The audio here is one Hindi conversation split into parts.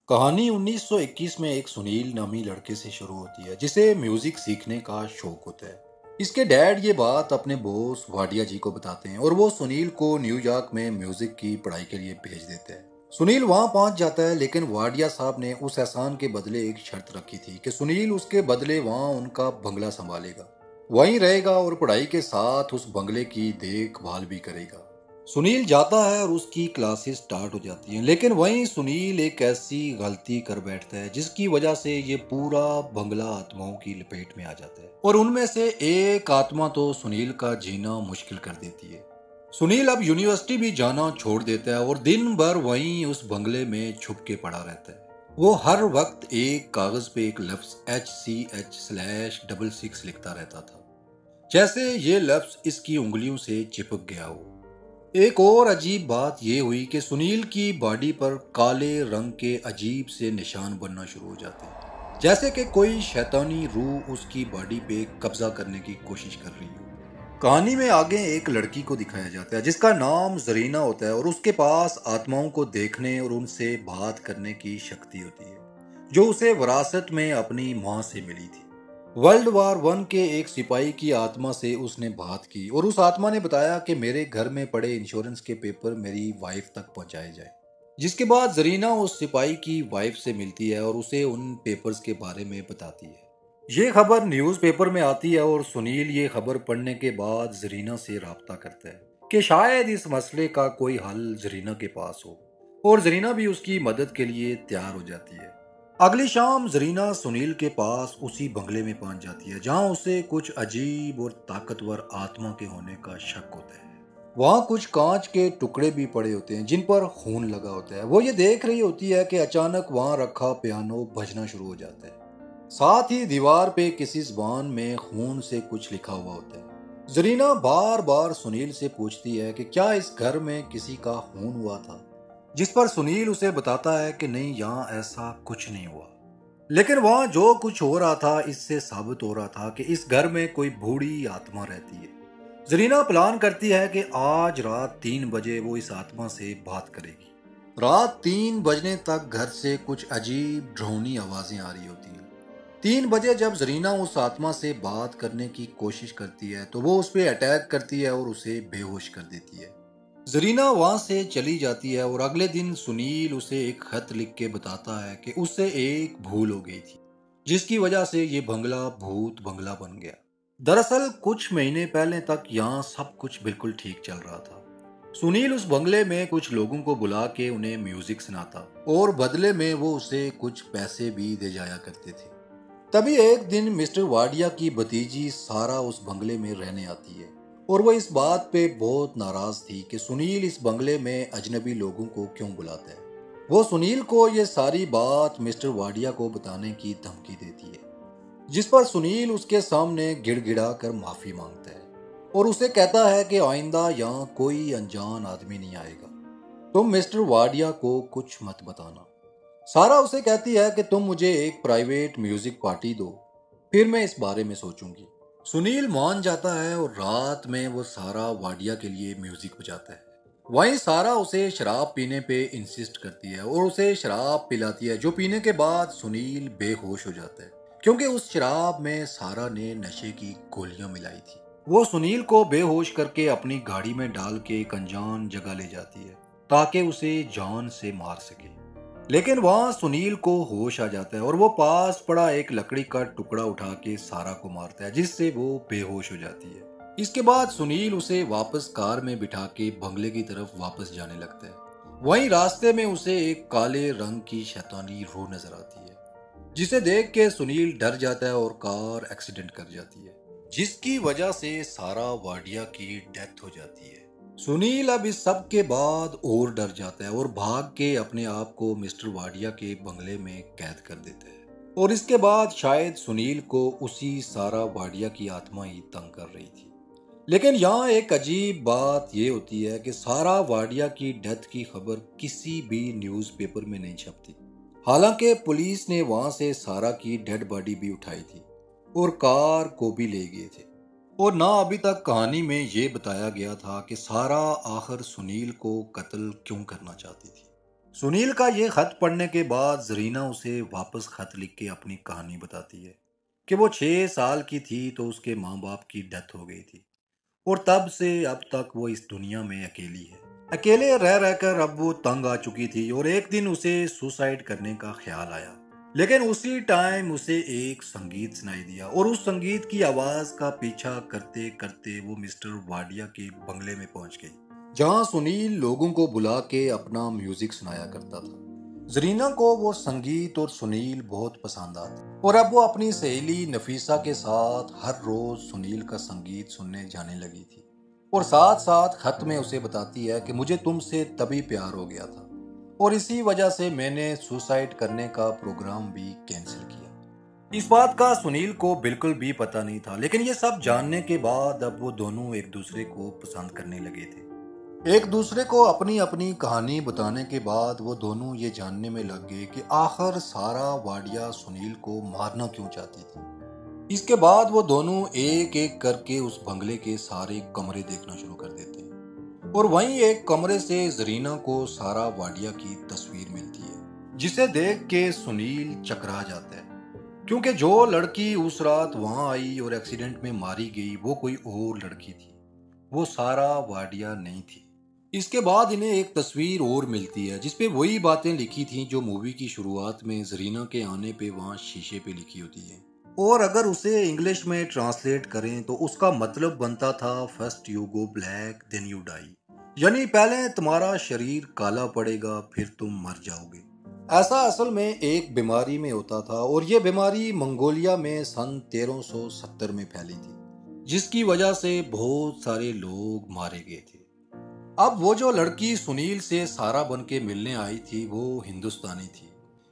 कहानी 1921 में एक सुनील नामी लड़के से शुरू होती है जिसे म्यूजिक सीखने का शौक होता है। इसके डैड ये बात अपने बॉस वाडिया जी को बताते हैं और वो सुनील को न्यूयॉर्क में म्यूजिक की पढ़ाई के लिए भेज देते हैं। सुनील वहां पहुंच जाता है, लेकिन वाडिया साहब ने उस एहसान के बदले एक शर्त रखी थी कि सुनील उसके बदले वहां उनका बंगला संभालेगा, वहीं रहेगा और पढ़ाई के साथ उस बंगले की देखभाल भी करेगा। सुनील जाता है और उसकी क्लासेस स्टार्ट हो जाती हैं, लेकिन वहीं सुनील एक ऐसी गलती कर बैठता है जिसकी वजह से ये पूरा बंगला आत्माओं की लपेट में आ जाता है और उनमें से एक आत्मा तो सुनील का जीना मुश्किल कर देती है। सुनील अब यूनिवर्सिटी भी जाना छोड़ देता है और दिन भर वहीं उस बंगले में छुप के पड़ा रहता है। वो हर वक्त एक कागज पे एक लफ्ज HCH/66 लिखता रहता था, जैसे ये लफ्ज इसकी उंगलियों से चिपक गया हो। एक और अजीब बात यह हुई कि सुनील की बॉडी पर काले रंग के अजीब से निशान बनना शुरू हो जाते हैं, जैसे कि कोई शैतानी रूह उसकी बॉडी पे कब्जा करने की कोशिश कर रही हो। कहानी में आगे एक लड़की को दिखाया जाता है जिसका नाम जरीना होता है और उसके पास आत्माओं को देखने और उनसे बात करने की शक्ति होती है, जो उसे विरासत में अपनी माँ से मिली थी। वर्ल्ड वार 1 के एक सिपाही की आत्मा से उसने बात की और उस आत्मा ने बताया कि मेरे घर में पड़े इंश्योरेंस के पेपर मेरी वाइफ तक पहुंचाए जाए। जिसके बाद जरीना उस सिपाही की वाइफ से मिलती है और उसे उन पेपर्स के बारे में बताती है। ये खबर न्यूज़पेपर में आती है और सुनील ये खबर पढ़ने के बाद जरीना से राब्ता करता है कि शायद इस मसले का कोई हल जरीना के पास हो, और जरीना भी उसकी मदद के लिए तैयार हो जाती है। अगली शाम जरीना सुनील के पास उसी बंगले में पहुंच जाती है जहां उसे कुछ अजीब और ताकतवर आत्मा के होने का शक होता है। वहां कुछ कांच के टुकड़े भी पड़े होते हैं जिन पर खून लगा होता है। वो ये देख रही होती है कि अचानक वहां रखा पियानो बजना शुरू हो जाता है। साथ ही दीवार पे किसी ज़बान में खून से कुछ लिखा हुआ होता है। जरीना बार बार सुनील से पूछती है कि क्या इस घर में किसी का खून हुआ था, जिस पर सुनील उसे बताता है कि नहीं, यहाँ ऐसा कुछ नहीं हुआ। लेकिन वहां जो कुछ हो रहा था इससे साबित हो रहा था कि इस घर में कोई बूढ़ी आत्मा रहती है। जरीना प्लान करती है कि आज रात 3 बजे वो इस आत्मा से बात करेगी। रात 3 बजने तक घर से कुछ अजीब ड्रोनी आवाजें आ रही होती हैं। 3 बजे जब जरीना उस आत्मा से बात करने की कोशिश करती है तो वो उस पर अटैक करती है और उसे बेहोश कर देती है। जरीना वहां से चली जाती है और अगले दिन सुनील उसे एक खत लिख के बताता है कि उससे एक भूल हो गई थी, जिसकी वजह से ये बंगला भूत बंगला बन गया। दरअसल कुछ महीने पहले तक यहाँ सब कुछ बिल्कुल ठीक चल रहा था। सुनील उस बंगले में कुछ लोगों को बुला के उन्हें म्यूजिक सुनाता और बदले में वो उसे कुछ पैसे भी दे जाया करते थे। तभी एक दिन मिस्टर वाडिया की भतीजी सारा उस बंगले में रहने आती है और वो इस बात पे बहुत नाराज थी कि सुनील इस बंगले में अजनबी लोगों को क्यों बुलाता है। वो सुनील को ये सारी बात मिस्टर वाडिया को बताने की धमकी देती है, जिस पर सुनील उसके सामने गिड़गिड़ा कर माफी मांगता है और उसे कहता है कि आइंदा यहाँ कोई अनजान आदमी नहीं आएगा। तुम मिस्टर वाडिया को कुछ मत बताना। सारा उसे कहती है कि तुम मुझे एक प्राइवेट म्यूजिक पार्टी दो, फिर मैं इस बारे में सोचूंगी। सुनील मान जाता है और रात में वो सारा वाडिया के लिए म्यूजिक बजाता है। वहीं सारा उसे शराब पीने पे इंसिस्ट करती है और उसे शराब पिलाती है, जो पीने के बाद सुनील बेहोश हो जाता है क्योंकि उस शराब में सारा ने नशे की गोलियां मिलाई थी। वो सुनील को बेहोश करके अपनी गाड़ी में डाल के एक अनजान जगह ले जाती है ताकि उसे जान से मार सके। लेकिन वहां सुनील को होश आ जाता है और वो पास पड़ा एक लकड़ी का टुकड़ा उठा के सारा को मारता है, जिससे वो बेहोश हो जाती है। इसके बाद सुनील उसे वापस कार में बिठा के बंगले की तरफ वापस जाने लगता है। वहीं रास्ते में उसे एक काले रंग की शैतानी रूह नजर आती है, जिसे देख के सुनील डर जाता है और कार एक्सीडेंट कर जाती है, जिसकी वजह से सारा वाडिया की डेथ हो जाती है। सुनील अब इस सब के बाद और डर जाता है और भाग के अपने आप को मिस्टर वाडिया के बंगले में कैद कर देता है। और इसके बाद शायद सुनील को उसी सारा वाडिया की आत्मा ही तंग कर रही थी। लेकिन यहाँ एक अजीब बात ये होती है कि सारा वाडिया की डेथ की खबर किसी भी न्यूज़पेपर में नहीं छपती। हालांकि पुलिस ने वहां से सारा की डेड बॉडी भी उठाई थी और कार को भी ले गए थे, और ना अभी तक कहानी में ये बताया गया था कि सारा आखिर सुनील को कत्ल क्यों करना चाहती थी। सुनील का ये खत पढ़ने के बाद जरीना उसे वापस खत लिख के अपनी कहानी बताती है कि वो 6 साल की थी तो उसके माँ बाप की डेथ हो गई थी और तब से अब तक वो इस दुनिया में अकेली है। अकेले रह रहकर अब वो तंग आ चुकी थी और एक दिन उसे सुसाइड करने का ख्याल आया। लेकिन उसी टाइम उसे एक संगीत सुनाई दिया और उस संगीत की आवाज का पीछा करते करते वो मिस्टर वाडिया के बंगले में पहुंच गई, जहां सुनील लोगों को बुला के अपना म्यूजिक सुनाया करता था। जरीना को वो संगीत और सुनील बहुत पसंद आते और अब वो अपनी सहेली नफीसा के साथ हर रोज सुनील का संगीत सुनने जाने लगी थी और साथ साथ खत में उसे बताती है कि मुझे तुमसे तभी प्यार हो गया था और इसी वजह से मैंने सुसाइड करने का प्रोग्राम भी कैंसिल किया। इस बात का सुनील को बिल्कुल भी पता नहीं था, लेकिन ये सब जानने के बाद अब वो दोनों एक दूसरे को पसंद करने लगे थे। एक दूसरे को अपनी अपनी कहानी बताने के बाद वो दोनों ये जानने में लग गए कि आखिर सारा वाडिया सुनील को मारना क्यों चाहती थी। इसके बाद वो दोनों एक एक करके उस बंगले के सारे कमरे देखना शुरू कर देते हैं और वहीं एक कमरे से जरीना को सारा वाडिया की तस्वीर मिलती है, जिसे देख के सुनील चकरा जाता है क्योंकि जो लड़की उस रात वहां आई और एक्सीडेंट में मारी गई वो कोई और लड़की थी, वो सारा वाडिया नहीं थी। इसके बाद इन्हें एक तस्वीर और मिलती है जिसपे वही बातें लिखी थी जो मूवी की शुरुआत में जरीना के आने पे वहां शीशे पे लिखी होती है और अगर उसे इंग्लिश में ट्रांसलेट करें तो उसका मतलब बनता था first you go black then you die, यानी पहले तुम्हारा शरीर काला पड़ेगा फिर तुम मर जाओगे। ऐसा असल में एक बीमारी में होता था और ये बीमारी मंगोलिया में सन 1370 में फैली थी, जिसकी वजह से बहुत सारे लोग मारे गए थे। अब वो जो लड़की सुनील से सारा बन के मिलने आई थी वो हिंदुस्तानी थी,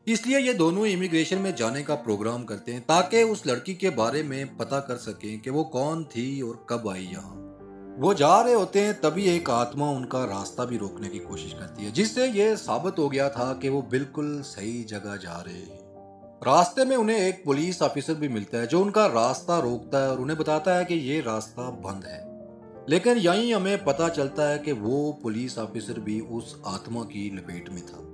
इसलिए ये दोनों इमिग्रेशन में जाने का प्रोग्राम करते हैं ताकि उस लड़की के बारे में पता कर सकें कि वो कौन थी और कब आई यहाँ। वो जा रहे होते हैं तभी एक आत्मा उनका रास्ता भी रोकने की कोशिश करती है, जिससे ये साबित हो गया था कि वो बिल्कुल सही जगह जा रहे हैं। रास्ते में उन्हें एक पुलिस ऑफिसर भी मिलता है जो उनका रास्ता रोकता है और उन्हें बताता है कि ये रास्ता बंद है। लेकिन यहीं हमें पता चलता है कि वो पुलिस ऑफिसर भी उस आत्मा की लपेट में था।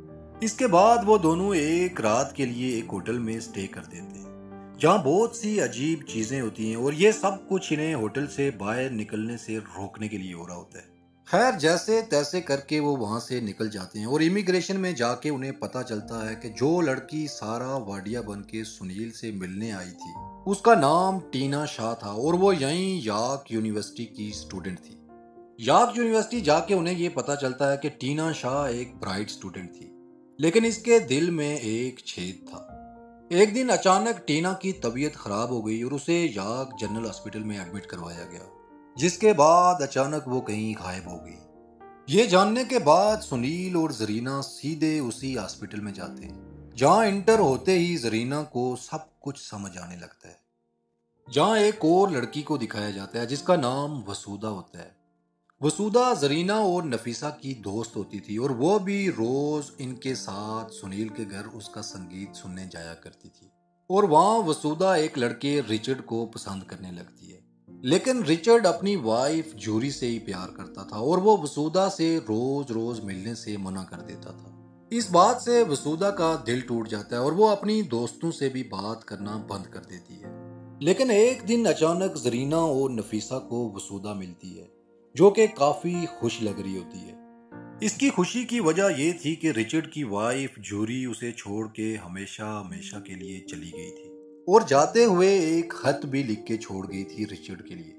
इसके बाद वो दोनों एक रात के लिए एक होटल में स्टे कर देते हैं जहाँ बहुत सी अजीब चीजें होती हैं और ये सब कुछ इन्हें होटल से बाहर निकलने से रोकने के लिए हो रहा होता है। खैर जैसे तैसे करके वो वहां से निकल जाते हैं और इमिग्रेशन में जाके उन्हें पता चलता है कि जो लड़की सारा वाडिया बन के सुनील से मिलने आई थी उसका नाम टीना शाह था और वो यहीं यॉर्क यूनिवर्सिटी की स्टूडेंट थी। यॉर्क यूनिवर्सिटी जाके उन्हें ये पता चलता है कि टीना शाह एक ब्राइट स्टूडेंट थी, लेकिन इसके दिल में एक छेद था। एक दिन अचानक टीना की तबीयत खराब हो गई और उसे यॉर्क जनरल हॉस्पिटल में एडमिट करवाया गया, जिसके बाद अचानक वो कहीं गायब हो गई। ये जानने के बाद सुनील और जरीना सीधे उसी हॉस्पिटल में जाते हैं जहां इंटर होते ही जरीना को सब कुछ समझ आने लगता है। जहां एक और लड़की को दिखाया जाता है जिसका नाम वसूदा होता है। वसूदा जरीना और नफीसा की दोस्त होती थी और वो भी रोज इनके साथ सुनील के घर उसका संगीत सुनने जाया करती थी और वहां वसूदा एक लड़के रिचर्ड को पसंद करने लगती है। लेकिन रिचर्ड अपनी वाइफ जूरी से ही प्यार करता था और वो वसूदा से रोज रोज मिलने से मना कर देता था। इस बात से वसूदा का दिल टूट जाता है और वो अपनी दोस्तों से भी बात करना बंद कर देती है। लेकिन एक दिन अचानक जरीना और नफीसा को वसूदा मिलती है जो कि काफी खुश लग रही होती है। इसकी खुशी की वजह ये थी कि रिचर्ड की वाइफ जूरी उसे छोड़ के हमेशा हमेशा के लिए चली गई थी और जाते हुए एक खत भी लिख के छोड़ गई थी रिचर्ड के लिए,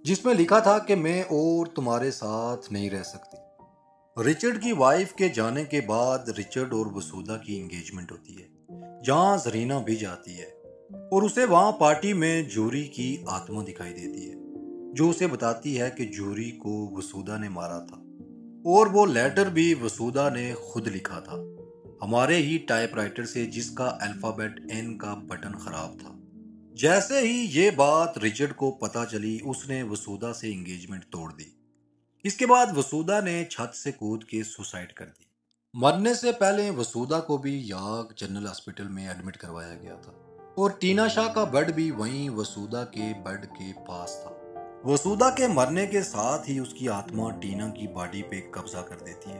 जिसमें लिखा था कि मैं और तुम्हारे साथ नहीं रह सकती। रिचर्ड की वाइफ के जाने के बाद रिचर्ड और वसूदा की एंगेजमेंट होती है जहां जरीना भी जाती है और उसे वहां पार्टी में जूरी की आत्मा दिखाई देती है जो उसे बताती है कि जूरी को वसूदा ने मारा था और वो लेटर भी वसूदा ने खुद लिखा था, हमारे ही टाइपराइटर से जिसका अल्फाबेट एन का बटन खराब था। जैसे ही ये बात रिचर्ड को पता चली उसने वसूदा से एंगेजमेंट तोड़ दी। इसके बाद वसूदा ने छत से कूद के सुसाइड कर दी। मरने से पहले वसूदा को भी यॉर्क जनरल हॉस्पिटल में एडमिट करवाया गया था और टीना शाह का बेड भी वहीं वसूदा के बेड के पास था। वसूदा के मरने के साथ ही उसकी आत्मा टीना की बॉडी पे कब्जा कर देती है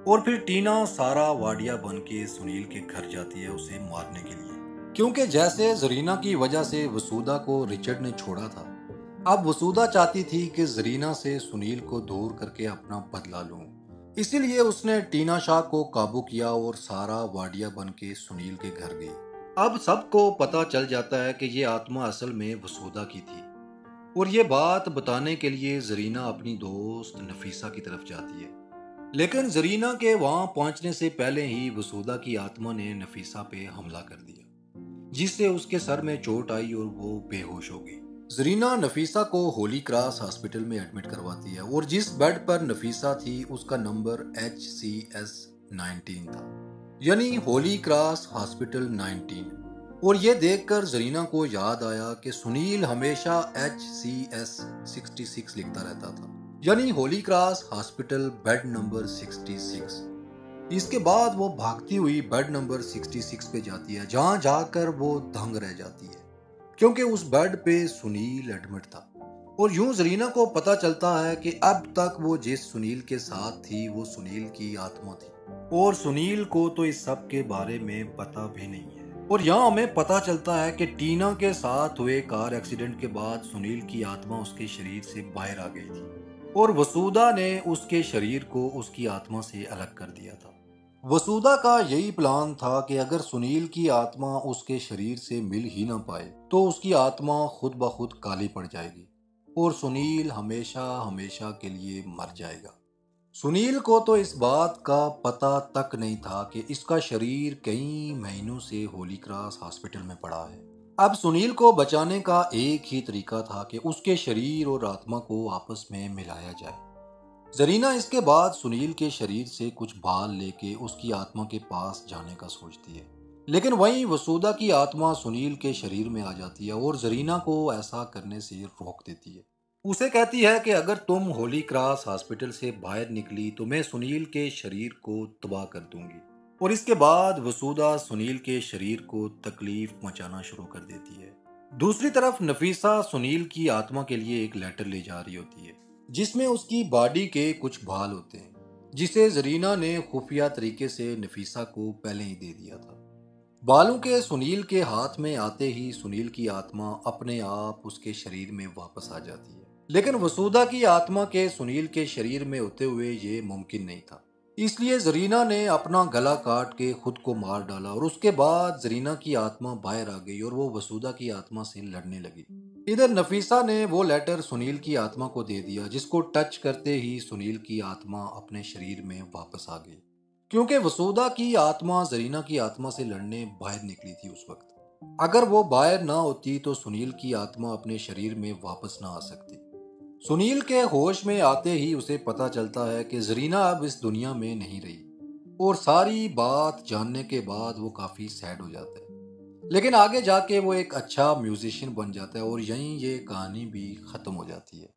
और फिर टीना सारा वाडिया बन के सुनील के घर जाती है उसे मारने के लिए, क्योंकि जैसे जरीना की वजह से वसूदा को रिचर्ड ने छोड़ा था, अब वसूदा चाहती थी कि जरीना से सुनील को दूर करके अपना बदला लूं। इसीलिए उसने टीना शाह को काबू किया और सारा वाडिया बन के सुनील के घर गई। अब सबको पता चल जाता है कि ये आत्मा असल में वसूदा की थी, और ये बात बताने के लिए जरीना अपनी दोस्त नफीसा की तरफ जाती है। लेकिन जरीना के वहां पहुंचने से पहले ही वसूदा की आत्मा ने नफीसा पे हमला कर दिया, जिससे उसके सर में चोट आई और वो बेहोश हो गई। जरीना नफीसा को होली क्रॉस हॉस्पिटल में एडमिट करवाती है और जिस बेड पर नफीसा थी उसका नंबर HCS19 था, यानी होली क्रॉस हॉस्पिटल 19। और ये देखकर जरीना को याद आया कि सुनील हमेशा HCS66 लिखता रहता था, यानी Holi cross hospital bed number 66। इसके बाद वो भागती हुई बेड नंबर 66 पे जाती है, जहां जाकर वो दंग रह जाती है, क्योंकि उस बेड पे सुनील एडमिट था। और यूं जरीना को पता चलता है कि अब तक वो जिस सुनील के साथ थी वो सुनील की आत्मा थी, और सुनील को तो इस सब के बारे में पता भी नहीं है। और यहाँ हमें पता चलता है कि टीना के साथ हुए कार एक्सीडेंट के बाद सुनील की आत्मा उसके शरीर से बाहर आ गई थी, और वसूदा ने उसके शरीर को उसकी आत्मा से अलग कर दिया था। वसूदा का यही प्लान था कि अगर सुनील की आत्मा उसके शरीर से मिल ही ना पाए तो उसकी आत्मा खुद ब खुद काली पड़ जाएगी और सुनील हमेशा हमेशा के लिए मर जाएगा। सुनील को तो इस बात का पता तक नहीं था कि इसका शरीर कई महीनों से होली क्रॉस हॉस्पिटल में पड़ा है। अब सुनील को बचाने का एक ही तरीका था कि उसके शरीर और आत्मा को आपस में मिलाया जाए। जरीना इसके बाद सुनील के शरीर से कुछ बाल लेके उसकी आत्मा के पास जाने का सोचती है, लेकिन वहीं वसूदा की आत्मा सुनील के शरीर में आ जाती है और जरीना को ऐसा करने से रोक देती है। उसे कहती है कि अगर तुम होली क्रॉस हॉस्पिटल से बाहर निकली तो मैं सुनील के शरीर को तबाह कर दूंगी। और इसके बाद वसूदा सुनील के शरीर को तकलीफ पहुंचाना शुरू कर देती है। दूसरी तरफ नफीसा सुनील की आत्मा के लिए एक लेटर ले जा रही होती है, जिसमें उसकी बॉडी के कुछ बाल होते हैं, जिसे जरीना ने खुफिया तरीके से नफीसा को पहले ही दे दिया था। बालों के सुनील के हाथ में आते ही सुनील की आत्मा अपने आप उसके शरीर में वापस आ जाती है, लेकिन वसूदा की आत्मा के सुनील के शरीर में होते हुए ये मुमकिन नहीं था। इसलिए जरीना ने अपना गला काट के खुद को मार डाला और उसके बाद जरीना की आत्मा बाहर आ गई और वो वसूदा की आत्मा से लड़ने लगी। इधर नफीसा ने वो लेटर सुनील की आत्मा को दे दिया, जिसको टच करते ही सुनील की आत्मा अपने शरीर में वापस आ गई, क्योंकि वसूदा की आत्मा जरीना की आत्मा से लड़ने बाहर निकली थी उस वक्त। अगर वो बाहर ना होती तो सुनील की आत्मा अपने शरीर में वापस ना आ सकती। सुनील के होश में आते ही उसे पता चलता है कि जरीना अब इस दुनिया में नहीं रही, और सारी बात जानने के बाद वो काफी सैड हो जाता है। लेकिन आगे जाके वो एक अच्छा म्यूजिशियन बन जाता है और यहीं ये कहानी भी खत्म हो जाती है।